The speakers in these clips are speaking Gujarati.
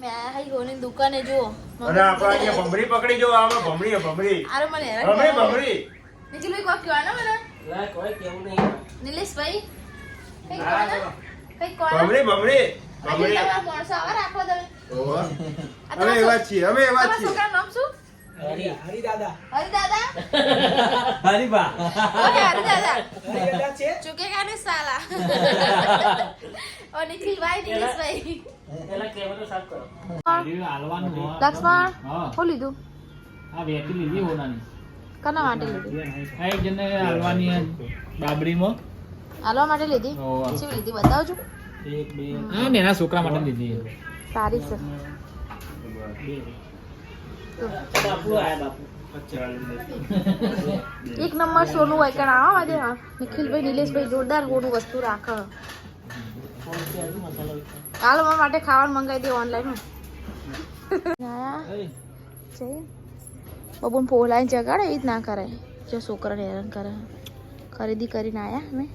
મેં આ હઈ હોની દુકાને જો અને આપણે અહીંયા ભમરી પકડી જો આમાં ભમરી આરે મને ભમરી નીચે કોઈ કહેવાનો મને લા કોઈ કેવું નહીં નિલેશભાઈ કઈ કોણ કઈ કોણ ભમરી તમારા માણસો આવા રાખો તમે ઓવા અમે એવા છીએ તમારા છોકરાનું નામ શું હરી દાદા હરિબા ઓકે હરિદાદા દાદા છે ચૂકેગા ને સાલા ઓ નિખિલભાઈ નિલેશભાઈ એલા કેમેરો સાફ કરો હાલવાનું હો લક્ષ્મણ હા શું લીધું આ વેકી લીધી હોનાની કના માટે લીધી આ એક જણને હાલવાની બાબડીમાં હાલવા માટે લીધી હોવા. શું લીધી બતાવજો એક બે હા ને એના છોકરા માટે લીધી સારી છે બાપુ આયા બાપુ એક નંબર સોનું હોય કણ આવા વાદે હા નિખિલભાઈ નિલેશભાઈ જોરદાર સોનું વસ્તુ રાખે હાલ મારા માટે ખાવાનું મંગાવી દે ઓનલાઈન બબુન પોલાઈને જગાડે એ જ ના કરાય જો છોકરાને હેરાન કરે ખરીદી કરીને આયા અમે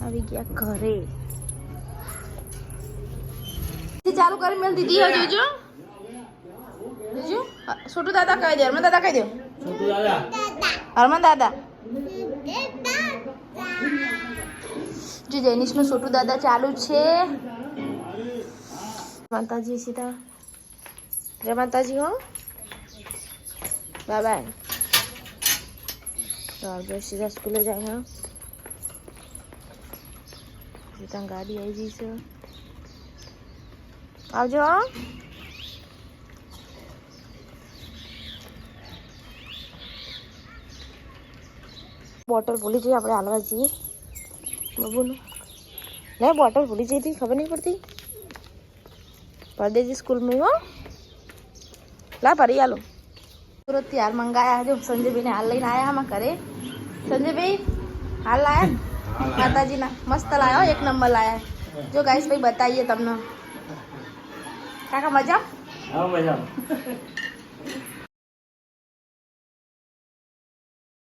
આવી ગયા ઘરે ચાલુ કરી મેલ દીધી હો જોજો જોજો છોટુ દાદા કહી દે હરમન દાદા કહી દો છોટુ દાદા હરમન દાદા જો જેનિશનું છોટુ દાદા ચાલુ છે માતાજી સીધા જય માતાજી હો બાય બાય તો સીધા સ્કૂલે જાય હા સીધા ગાડી આવી ગઈ છે આવજો બોટલ ભૂલી જઈએ આપણે હાલવા જઈએ બબુનું લે બોટલ ભૂલી જઈ હતી ખબર નહીં પડતી પરદેજી સ્કૂલમાં હો લા ભરી આલો સુરતથી હાલ મંગાયા જો સંજયભાઈને હાલ લઈને આવ્યા આમાં ઘરે સંજયભાઈ હાલ લાયા માતાજીના મસ્ત લાયા એક નંબર લાયા જો ગાઈસ ભાઈ બતાવીએ તમને કાકા મજા હા મજા